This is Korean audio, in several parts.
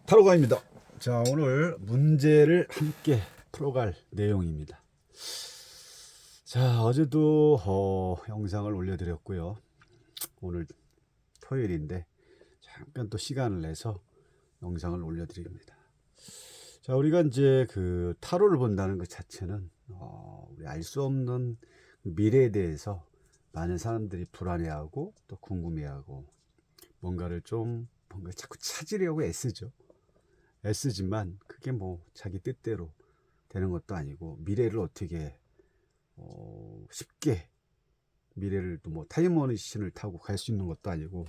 타로가입니다. 자, 오늘 문제를 함께 풀어갈 내용입니다. 자, 어제도 영상을 올려드렸고요. 오늘 토요일인데 잠깐 또 시간을 내서 영상을 올려드립니다. 자, 우리가 이제 그 타로를 본다는 것 자체는 우리 알 수 없는 미래에 대해서 많은 사람들이 불안해하고 또 궁금해하고 뭔가 자꾸 찾으려고 애쓰지만 그게 뭐 자기 뜻대로 되는 것도 아니고, 미래를 어떻게 쉽게 미래를 또 뭐 타임머신을 타고 갈 수 있는 것도 아니고,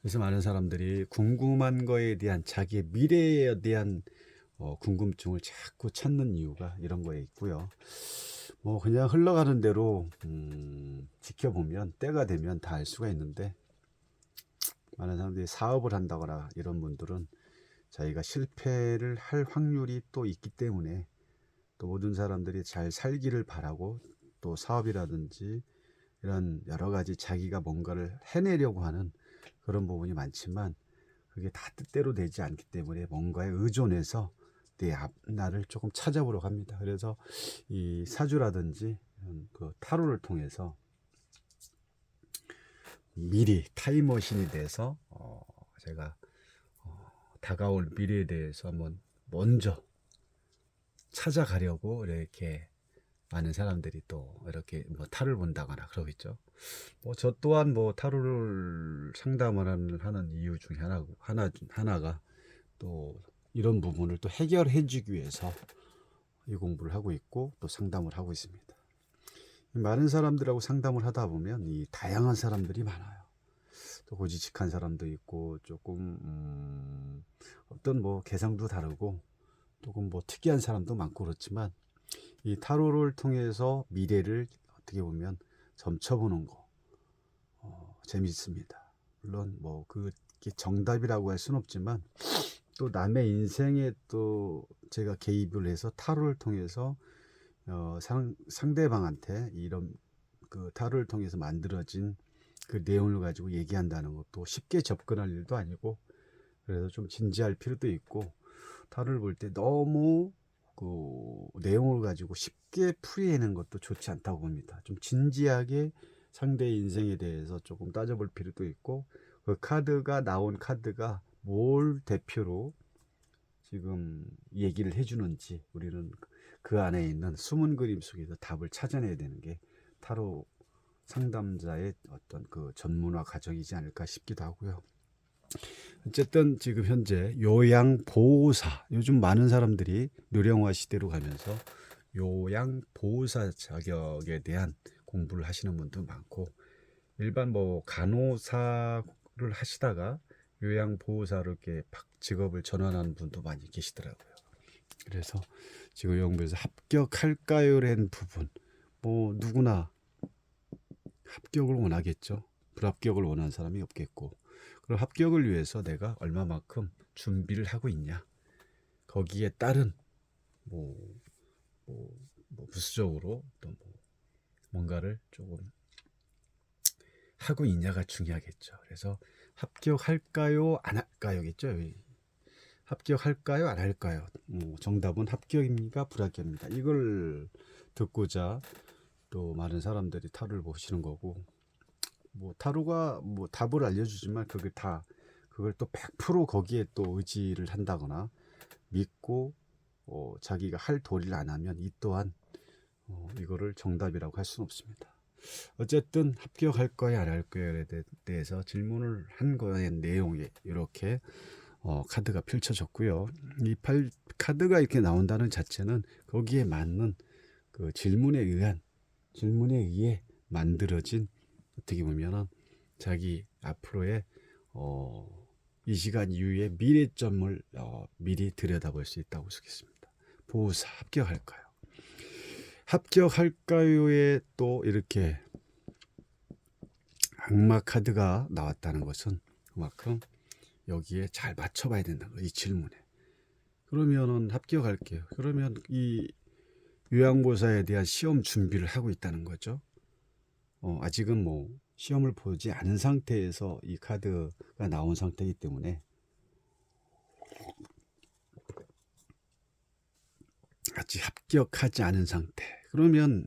그래서 많은 사람들이 궁금한 거에 대한 자기의 미래에 대한 궁금증을 자꾸 찾는 이유가 이런 거에 있고요. 뭐 그냥 흘러가는 대로 지켜보면 때가 되면 다 알 수가 있는데, 많은 사람들이 사업을 한다거나 이런 분들은 자기가 실패를 할 확률이 또 있기 때문에, 또 모든 사람들이 잘 살기를 바라고, 또 사업이라든지 이런 여러 가지 자기가 뭔가를 해내려고 하는 그런 부분이 많지만, 그게 다 뜻대로 되지 않기 때문에 뭔가에 의존해서 내 앞날을 조금 찾아보려고 합니다. 그래서 이 사주라든지 그 타로를 통해서 미리 타임머신이 돼서 제가 다가올 미래에 대해서 한번 먼저 찾아가려고 이렇게 많은 사람들이 또 이렇게 뭐 타로를 본다거나 그러겠죠. 뭐 저 또한 뭐 타로를 상담을 하는 이유 중에 하나가 또 이런 부분을 또 해결해 주기 위해서 이 공부를 하고 있고 또 상담을 하고 있습니다. 많은 사람들하고 상담을 하다 보면 이 다양한 사람들이 많아요. 또 고지식한 사람도 있고, 조금 어떤 뭐 개성도 다르고 조금 뭐 특이한 사람도 많고, 그렇지만 이 타로를 통해서 미래를 어떻게 보면 점쳐보는 거 재밌습니다. 물론 뭐 그게 정답이라고 할 수는 없지만, 또 남의 인생에 또 제가 개입을 해서 타로를 통해서 상대방한테 이런 그 타로를 통해서 만들어진 그 내용을 가지고 얘기한다는 것도 쉽게 접근할 일도 아니고, 그래서 좀 진지할 필요도 있고, 타로를 볼 때 너무 그 내용을 가지고 쉽게 풀이하는 것도 좋지 않다고 봅니다. 좀 진지하게 상대의 인생에 대해서 조금 따져볼 필요도 있고, 그 카드가 나온 카드가 뭘 대표로 지금 얘기를 해주는지, 우리는 그 안에 있는 숨은 그림 속에서 답을 찾아내야 되는 게 타로 상담자의 어떤 그 전문화 과정이지 않을까 싶기도 하고요. 어쨌든 지금 현재 요양보호사, 요즘 많은 사람들이 뇌령화 시대로 가면서 요양보호사 자격에 대한 공부를 하시는 분도 많고, 일반 뭐 간호사를 하시다가 요양보호사로 이렇게 직업을 전환하는 분도 많이 계시더라고요. 그래서 지금 연구에서 합격할까요라는 부분, 뭐 누구나 합격을 원하겠죠. 불합격을 원하는 사람이 없겠고, 그럼 합격을 위해서 내가 얼마만큼 준비를 하고 있냐, 거기에 따른 뭐, 부수적으로 또 뭔가를 조금 하고 있냐가 중요하겠죠. 그래서 합격할까요 안 할까요겠죠. 합격할까요 안 할까요? 정답은 합격입니까 불합격입니다. 이걸 듣고자 또 많은 사람들이 타로를 보시는 거고, 뭐 타로가 뭐 답을 알려주지만 그걸 또 100% 거기에 또 의지를 한다거나 믿고 자기가 할 도리를 안 하면 이 또한 이거를 정답이라고 할 수는 없습니다. 어쨌든 합격할 거야 안 할 거야에 대해서 질문을 한 거의 내용이 이렇게 카드가 펼쳐졌고요. 카드가 이렇게 나온다는 자체는 거기에 맞는 그 질문에 의해 만들어진, 어떻게 보면은 자기 앞으로의 이 시간 이후의 미래점을 미리 들여다볼 수 있다고 쓰겠습니다. 보호사 합격할까요? 합격할까요에 또 이렇게 악마 카드가 나왔다는 것은 그만큼 여기에 잘 맞춰봐야 된다는 거예요. 이 질문에. 그러면은 합격할게요. 그러면 이 요양보호사에 대한 시험 준비를 하고 있다는 거죠. 아직은 뭐 시험을 보지 않은 상태에서 이 카드가 나온 상태이기 때문에 아직 합격하지 않은 상태. 그러면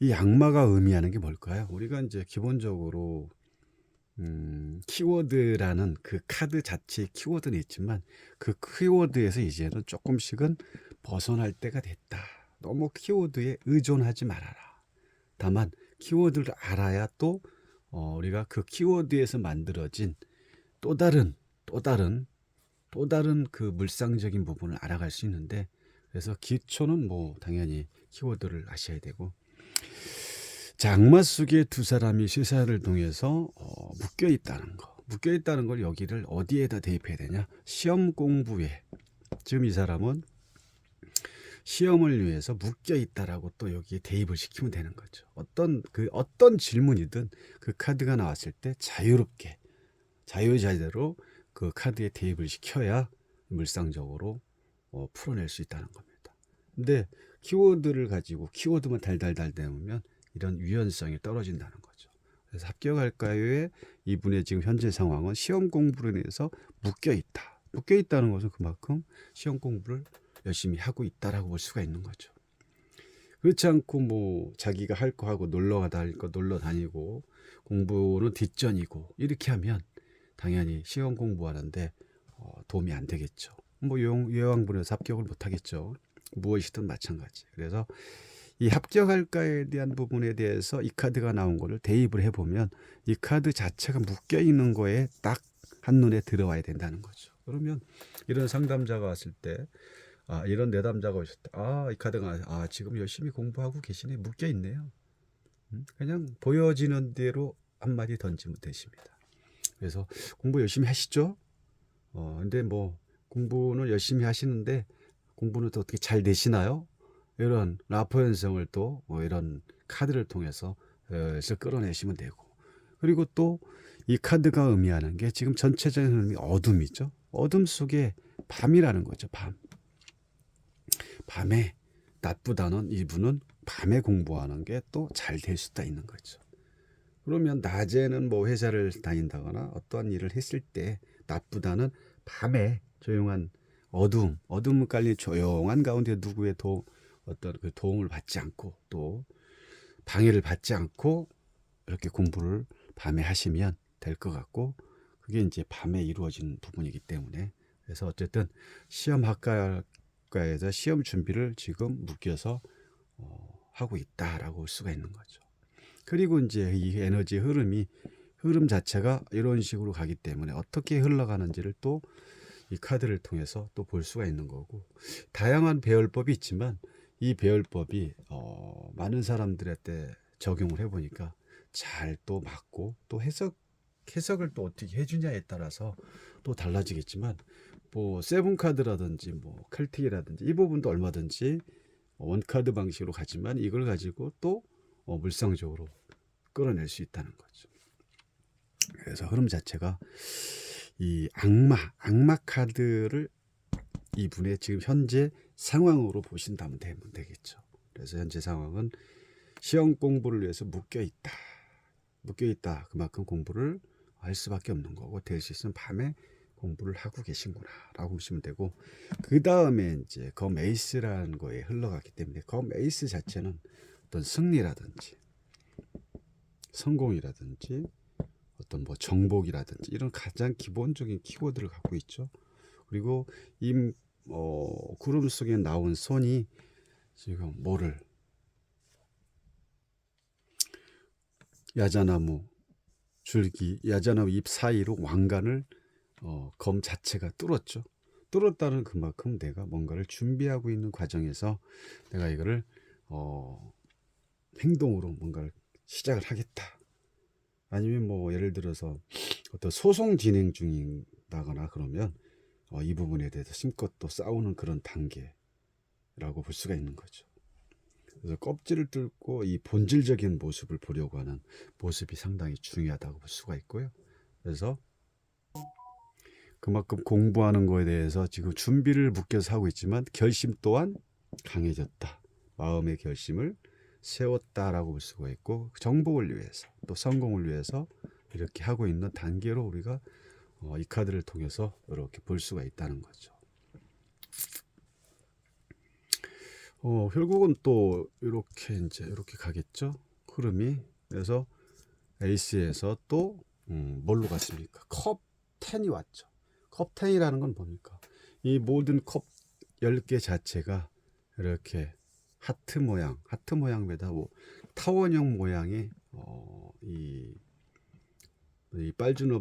이 악마가 의미하는 게 뭘까요? 우리가 이제 기본적으로 키워드라는 그 카드 자체의 키워드는 있지만 그 키워드에서 이제는 조금씩은 벗어날 때가 됐다. 너무 키워드에 의존하지 말아라. 다만 키워드를 알아야 또 우리가 그 키워드에서 만들어진 또 다른 그 물상적인 부분을 알아갈 수 있는데, 그래서 기초는 뭐 당연히 키워드를 아셔야 되고, 자, 악마 속에 두 사람이 시사를 통해서 묶여 있다는 거. 묶여 있다는 걸 여기를 어디에다 대입해야 되냐? 시험 공부에. 지금 이 사람은 시험을 위해서 묶여 있다라고 또 여기에 대입을 시키면 되는 거죠. 어떤 질문이든 그 카드가 나왔을 때 자유롭게 자유자재로 그 카드에 대입을 시켜야 물상적으로 풀어낼 수 있다는 겁니다. 근데 키워드를 가지고 키워드만 달달달 대면 이런 유연성이 떨어진다는 거죠. 그래서 합격할까요에 이분의 지금 현재 상황은 시험 공부로 인해서 묶여 있다. 묶여 있다는 것은 그만큼 시험 공부를 열심히 하고 있다라고 볼 수가 있는 거죠. 그렇지 않고 뭐 자기가 할 거 하고 놀러 가다 할 거 놀러 다니고 공부는 뒷전이고 이렇게 하면 당연히 시험 공부하는데 도움이 안 되겠죠. 뭐 요양분에서 합격을 못 하겠죠. 무엇이든 마찬가지. 그래서 이 합격할까에 대한 부분에 대해서 이 카드가 나온 거를 대입을 해보면 이 카드 자체가 묶여 있는 거에 딱 한눈에 들어와야 된다는 거죠. 그러면 이런 상담자가 왔을 때, 이런 내담자가 오실 때, 이 카드가 지금 열심히 공부하고 계시네, 묶여 있네요. 그냥 보여지는 대로 한마디 던지면 되십니다. 그래서 공부 열심히 하시죠. 근데 뭐 공부는 열심히 하시는데 공부는 또 어떻게 잘 되시나요? 이런 라포 현상을 또 이런 카드를 통해서 끌어내시면 되고, 그리고 또 이 카드가 의미하는 게 지금 전체적인 의미 어둠이죠. 어둠 속에 밤이라는 거죠. 밤에 낮보다는 이분은 밤에 공부하는 게 또 잘 될 수도 있는 거죠. 그러면 낮에는 뭐 회사를 다닌다거나 어떠한 일을 했을 때 낮보다는 밤에 조용한 어둠을 깔린 조용한 가운데 누구의 어떤 그 도움을 받지 않고 또 방해를 받지 않고 이렇게 공부를 밤에 하시면 될 것 같고, 그게 이제 밤에 이루어진 부분이기 때문에, 그래서 어쨌든 시험학과에서 시험 준비를 지금 묶여서 하고 있다라고 볼 수가 있는 거죠. 그리고 이제 이 에너지 흐름 자체가 이런 식으로 가기 때문에 어떻게 흘러가는지를 또 이 카드를 통해서 또 볼 수가 있는 거고, 다양한 배열법이 있지만 이 배열법이 많은 사람들한테 적용을 해보니까 잘 또 맞고, 또 해석을 또 어떻게 해주냐에 따라서 또 달라지겠지만, 뭐 세븐 카드라든지 뭐 칼틱이라든지 이 부분도 얼마든지 원카드 방식으로 가지만 이걸 가지고 또 물상적으로 끌어낼 수 있다는 거죠. 그래서 흐름 자체가 이 악마 카드를 이분의 지금 현재 상황으로 보신다면 되겠죠. 그래서 현재 상황은 시험 공부를 위해서 묶여 있다. 그만큼 공부를 할 수밖에 없는 거고, 될 수 있으면 밤에 공부를 하고 계신구나라고 보시면 되고, 그 다음에 이제 검 에이스라는 거에 흘러갔기 때문에 검 에이스 자체는 어떤 승리라든지 성공이라든지 어떤 뭐 정복이라든지 이런 가장 기본적인 키워드를 갖고 있죠. 그리고 이 구름 속에 나온 손이 지금 야자나무 줄기, 야자나무 잎 사이로 왕관을 검 자체가 뚫었다는 그만큼 내가 뭔가를 준비하고 있는 과정에서 내가 이거를 행동으로 뭔가를 시작을 하겠다. 아니면 뭐 예를 들어서 어떤 소송 진행 중이다거나 그러면 이 부분에 대해서 심껏 또 싸우는 그런 단계라고 볼 수가 있는 거죠. 그래서 껍질을 뚫고 이 본질적인 모습을 보려고 하는 모습이 상당히 중요하다고 볼 수가 있고요. 그래서 그만큼 공부하는 거에 대해서 지금 준비를 묶여서 하고 있지만 결심 또한 강해졌다. 마음의 결심을 세웠다라고 볼 수가 있고, 정복을 위해서 또 성공을 위해서 이렇게 하고 있는 단계로 우리가 이 카드를 통해서 이렇게 볼 수가 있다는 거죠. 결국은 또 이렇게 이제 이렇게 가겠죠. 흐름이. 그래서 에이스에서 또 뭘로 갔습니까? 컵 10이 왔죠. 컵 10이라는 건 뭡니까? 이 모든 컵 10개 자체가 이렇게 하트 모양에다 뭐 타원형 모양의 이 빨주노판가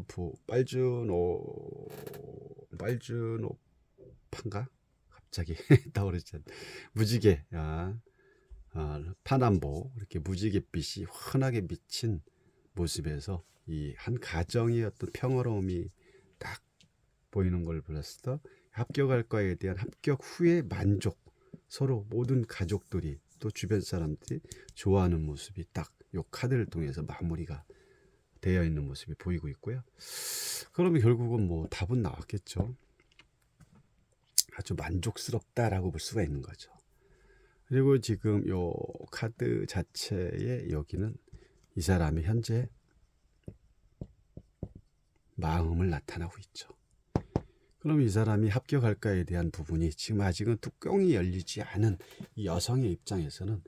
갑자기 떠오르지 않 무지개 파남보 이렇게 무지갯빛이 환하게 비친 모습에서 이 한 가정의 어떤 평화로움이 딱 보이는 걸 보았을 때 합격할 거에 대한 합격 후의 만족, 서로 모든 가족들이 또 주변 사람들이 좋아하는 모습이 딱 요 카드를 통해서 마무리가 되어 있는 모습이 보이고 있고요. 그러면 결국은 뭐 답은 나왔겠죠. 아주 만족스럽다라고 볼 수가 있는 거죠. 그리고 지금 요 카드 자체의 여기는 이 사람이 현재 마음을 나타나고 있죠. 그럼 이 사람이 합격할까에 대한 부분이 지금 아직은 뚜껑이 열리지 않은 이 여성의 입장에서는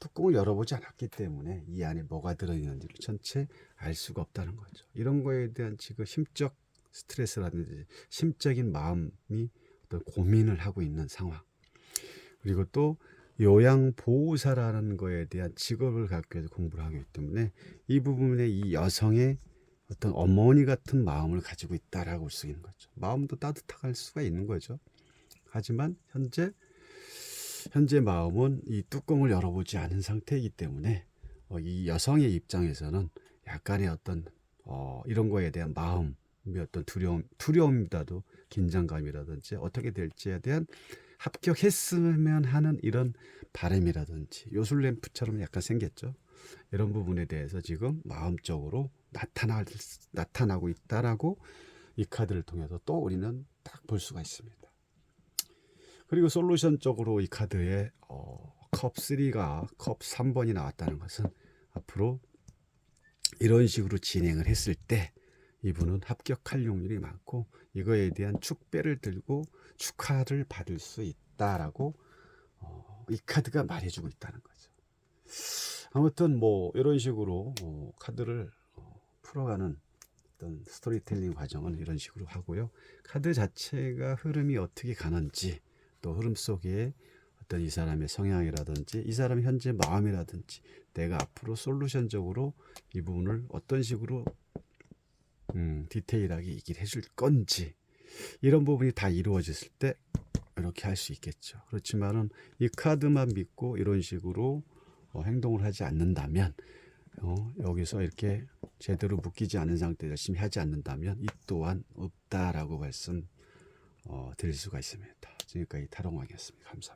뚜껑을 열어보지 않았기 때문에 이 안에 뭐가 들어있는지를 전체 알 수가 없다는 거죠. 이런 거에 대한 지금 심적 스트레스라든지 심적인 마음이 어떤 고민을 하고 있는 상황. 그리고 또 요양보호사라는 거에 대한 직업을 갖고 해서 공부를 하기 때문에 이 부분에 이 여성의 어떤 어머니 같은 마음을 가지고 있다라고 볼 수 있는 거죠. 마음도 따뜻할 수가 있는 거죠. 하지만 현재 마음은 이 뚜껑을 열어보지 않은 상태이기 때문에 이 여성의 입장에서는 약간의 어떤 이런 거에 대한 마음의 어떤 두려움보다도 긴장감이라든지 어떻게 될지에 대한 합격했으면 하는 이런 바람이라든지 요술램프처럼 약간 생겼죠. 이런 부분에 대해서 지금 마음적으로 나타나고 있다라고 이 카드를 통해서 또 우리는 딱 볼 수가 있습니다. 그리고 솔루션적으로 이 카드에 컵 3가 컵 3번이 나왔다는 것은 앞으로 이런 식으로 진행을 했을 때 이분은 합격할 확률이 많고 이거에 대한 축배를 들고 축하를 받을 수 있다라고 이 카드가 말해주고 있다는 거죠. 아무튼 뭐 이런 식으로 카드를 풀어가는 어떤 스토리텔링 과정은 이런 식으로 하고요. 카드 자체가 흐름이 어떻게 가는지 또 흐름 속에 어떤 이 사람의 성향이라든지 이 사람의 현재 마음이라든지 내가 앞으로 솔루션적으로 이 부분을 어떤 식으로 디테일하게 얘기를 해줄 건지 이런 부분이 다 이루어졌을 때 이렇게 할 수 있겠죠. 그렇지만은 이 카드만 믿고 이런 식으로 행동을 하지 않는다면 여기서 이렇게 제대로 묶이지 않은 상태 열심히 하지 않는다면 이 또한 없다라고 말씀 드릴 수가 있습니다. 지금까지 타롱왕이었습니다. 감사합니다.